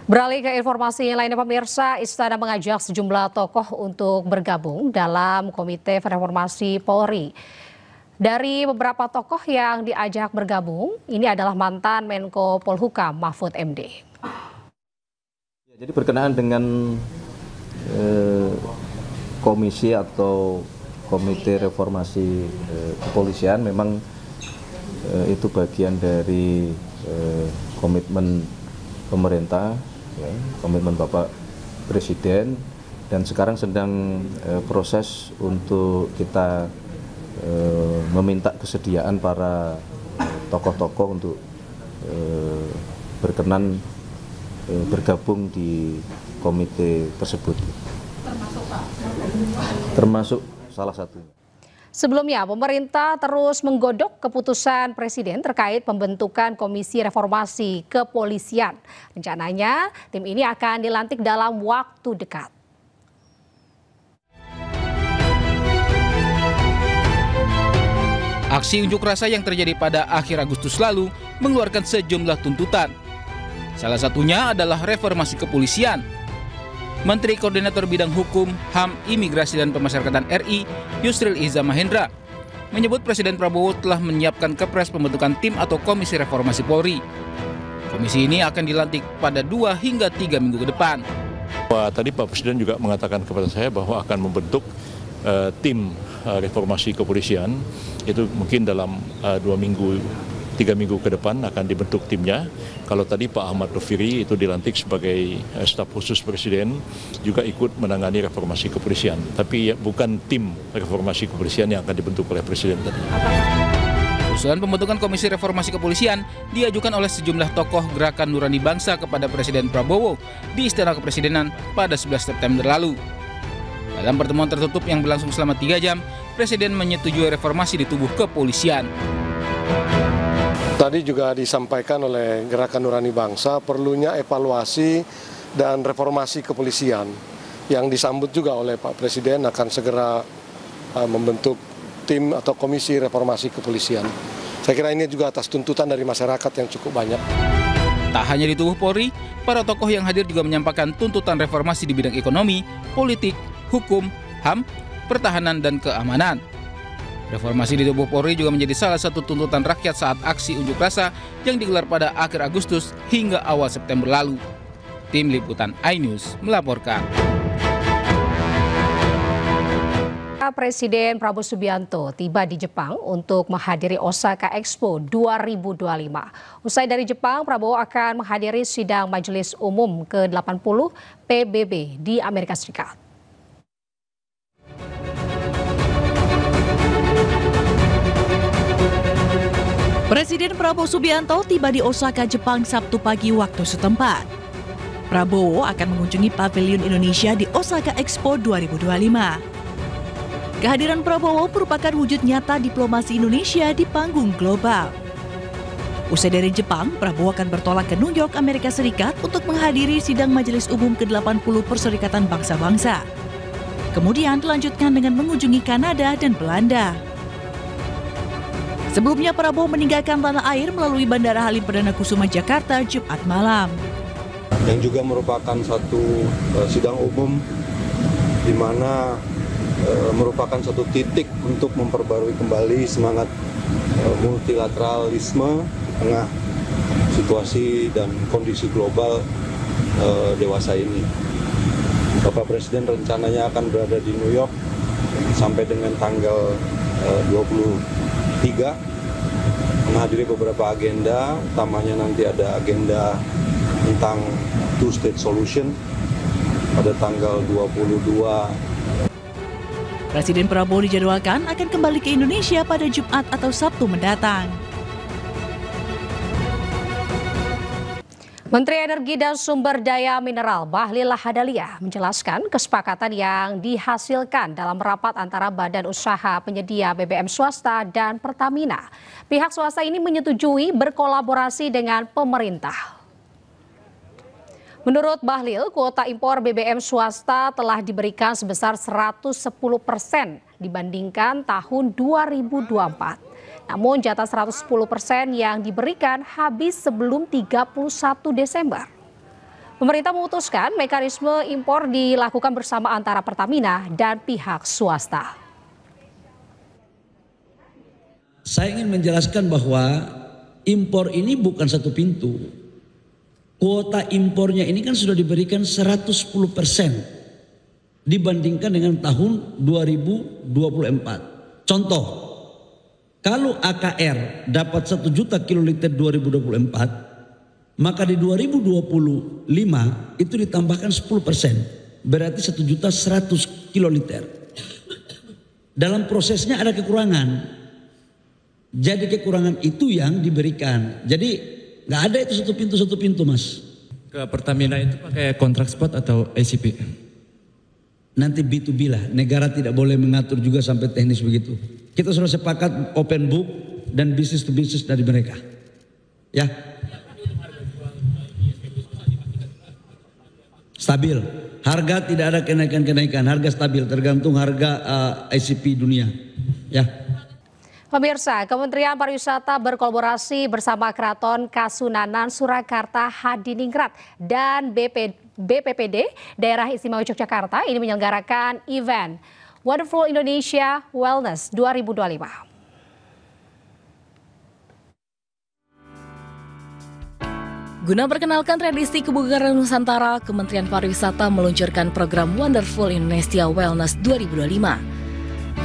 Beralih ke informasi lainnya pemirsa, Istana mengajak sejumlah tokoh untuk bergabung dalam Komite Reformasi Polri. Dari beberapa tokoh yang diajak bergabung, ini adalah mantan Menko Polhukam Mahfud MD. Jadi berkenaan dengan komisi atau Komite Reformasi Kepolisian, memang itu bagian dari komitmen pemerintah, ya, komitmen Bapak Presiden, dan sekarang sedang proses untuk kita meminta kesediaan para tokoh-tokoh untuk berkenan bergabung di komite tersebut. Termasuk salah satunya. Sebelumnya, pemerintah terus menggodok keputusan Presiden terkait pembentukan Komisi Reformasi Kepolisian. Rencananya, tim ini akan dilantik dalam waktu dekat. Aksi unjuk rasa yang terjadi pada akhir Agustus lalu mengeluarkan sejumlah tuntutan. Salah satunya adalah reformasi kepolisian. Menteri Koordinator Bidang Hukum, HAM, Imigrasi dan Pemasyarakatan RI, Yusril Iza Mahendra, menyebut Presiden Prabowo telah menyiapkan kepres pembentukan tim atau Komisi Reformasi Polri. Komisi ini akan dilantik pada 2 hingga 3 minggu ke depan. Tadi Pak Presiden juga mengatakan kepada saya bahwa akan membentuk tim reformasi kepolisian. Itu mungkin dalam 2 minggu, 3 minggu ke depan akan dibentuk timnya. Kalau tadi Pak Ahmad Doviri itu dilantik sebagai staf khusus Presiden, juga ikut menangani reformasi kepolisian. Tapi ya, bukan tim reformasi kepolisian yang akan dibentuk oleh Presiden tadi. Usulan pembentukan Komisi Reformasi Kepolisian diajukan oleh sejumlah tokoh Gerakan Nurani Bangsa kepada Presiden Prabowo di Istana Kepresidenan pada 11 September lalu. Dalam pertemuan tertutup yang berlangsung selama 3 jam, Presiden menyetujui reformasi di tubuh kepolisian. Tadi juga disampaikan oleh Gerakan Nurani Bangsa perlunya evaluasi dan reformasi kepolisian yang disambut juga oleh Pak Presiden akan segera membentuk tim atau komisi reformasi kepolisian. Saya kira ini juga atas tuntutan dari masyarakat yang cukup banyak. Tak hanya di tubuh Polri, para tokoh yang hadir juga menyampaikan tuntutan reformasi di bidang ekonomi, politik, hukum, HAM, pertahanan, dan keamanan. Reformasi di tubuh Polri juga menjadi salah satu tuntutan rakyat saat aksi unjuk rasa yang digelar pada akhir Agustus hingga awal September lalu. Tim Liputan iNews melaporkan. Presiden Prabowo Subianto tiba di Jepang untuk menghadiri Osaka Expo 2025. Usai dari Jepang, Prabowo akan menghadiri sidang Majelis Umum ke-80 PBB di Amerika Serikat. Presiden Prabowo Subianto tiba di Osaka, Jepang Sabtu pagi waktu setempat. Prabowo akan mengunjungi Pavilion Indonesia di Osaka Expo 2025. Kehadiran Prabowo merupakan wujud nyata diplomasi Indonesia di panggung global. Usai dari Jepang, Prabowo akan bertolak ke New York, Amerika Serikat untuk menghadiri sidang Majelis Umum ke-80 Perserikatan Bangsa-Bangsa. Kemudian dilanjutkan dengan mengunjungi Kanada dan Belanda. Sebelumnya Prabowo meninggalkan tanah air melalui Bandara Halim Perdana Kusuma Jakarta Jumat malam. Yang juga merupakan satu sidang umum di mana merupakan satu titik untuk memperbarui kembali semangat multilateralisme di tengah situasi dan kondisi global dewasa ini. Bapak Presiden rencananya akan berada di New York sampai dengan tanggal 23, menghadiri beberapa agenda, utamanya nanti ada agenda tentang two-state solution pada tanggal 22. Presiden Prabowo dijadwalkan akan kembali ke Indonesia pada Jumat atau Sabtu mendatang. Menteri Energi dan Sumber Daya Mineral Bahlil Lahadalia menjelaskan kesepakatan yang dihasilkan dalam rapat antara Badan Usaha Penyedia BBM Swasta dan Pertamina. Pihak swasta ini menyetujui berkolaborasi dengan pemerintah. Menurut Bahlil, kuota impor BBM swasta telah diberikan sebesar 110% dibandingkan tahun 2024. Namun jatah 110% yang diberikan habis sebelum 31 Desember. Pemerintah memutuskan mekanisme impor dilakukan bersama antara Pertamina dan pihak swasta. Saya ingin menjelaskan bahwa impor ini bukan satu pintu. Kuota impornya ini kan sudah diberikan 110% dibandingkan dengan tahun 2024. Contoh, kalau AKR dapat 1 juta kiloliter 2024, maka di 2025 itu ditambahkan 10%, berarti 1.100.000 kiloliter. Dalam prosesnya ada kekurangan, jadi kekurangan itu yang diberikan. Jadi nggak ada itu satu pintu mas. Ke Pertamina itu pakai kontrak spot atau ACP? Nanti B2B lah, negara tidak boleh mengatur juga sampai teknis begitu. Kita sudah sepakat open book dan bisnis to bisnis dari mereka. Ya. Stabil, harga tidak ada kenaikan, harga stabil tergantung harga ICP dunia. Ya. Pemirsa, Kementerian Pariwisata berkolaborasi bersama Keraton Kasunanan Surakarta Hadiningrat dan BPPD Daerah Istimewa Yogyakarta ini menyelenggarakan event Wonderful Indonesia Wellness 2025. Guna perkenalkan tradisi kebugaran Nusantara, Kementerian Pariwisata meluncurkan program Wonderful Indonesia Wellness 2025.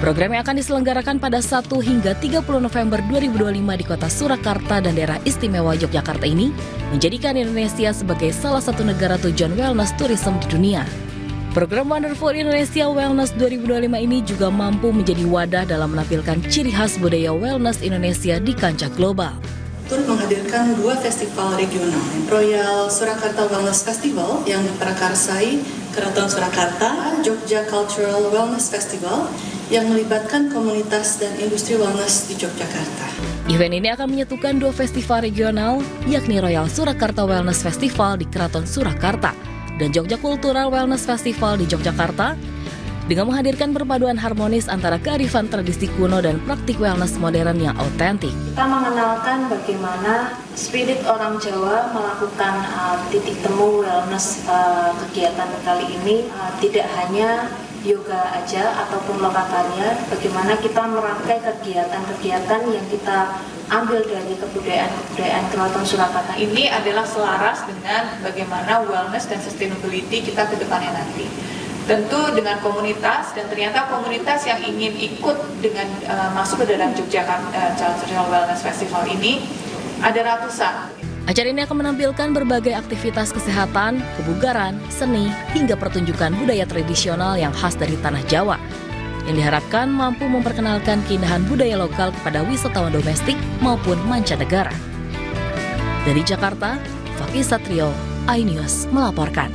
Program yang akan diselenggarakan pada 1 hingga 30 November 2025 di Kota Surakarta dan Daerah Istimewa Yogyakarta ini menjadikan Indonesia sebagai salah satu negara tujuan wellness tourism di dunia. Program Wonderful Indonesia Wellness 2025 ini juga mampu menjadi wadah dalam menampilkan ciri khas budaya wellness Indonesia di kancah global. Turut menghadirkan 2 festival regional, Royal Surakarta Wellness Festival yang diprakarsai Keraton Surakarta, Jogja Cultural Wellness Festival yang melibatkan komunitas dan industri wellness di Yogyakarta. Event ini akan menyatukan 2 festival regional, yakni Royal Surakarta Wellness Festival di Keraton Surakarta dan Jogja Cultural Wellness Festival di Yogyakarta, dengan menghadirkan perpaduan harmonis antara kearifan tradisi kuno dan praktik wellness modern yang autentik. Kita mengenalkan bagaimana spirit orang Jawa melakukan titik temu wellness kegiatan kali ini, tidak hanya yoga aja ataupun lokakarya, bagaimana kita merangkai kegiatan-kegiatan yang kita ambil dari kebudayaan Keraton Surakarta. Ini adalah selaras dengan bagaimana wellness dan sustainability kita ke depannya nanti. Tentu dengan komunitas, dan ternyata komunitas yang ingin ikut dengan masuk ke dalam Yogyakarta Cultural Wellness Festival ini ada ratusan. Acara ini akan menampilkan berbagai aktivitas kesehatan, kebugaran, seni, hingga pertunjukan budaya tradisional yang khas dari tanah Jawa, yang diharapkan mampu memperkenalkan keindahan budaya lokal kepada wisatawan domestik maupun mancanegara. Dari Jakarta, Fakih Satrio, iNews melaporkan.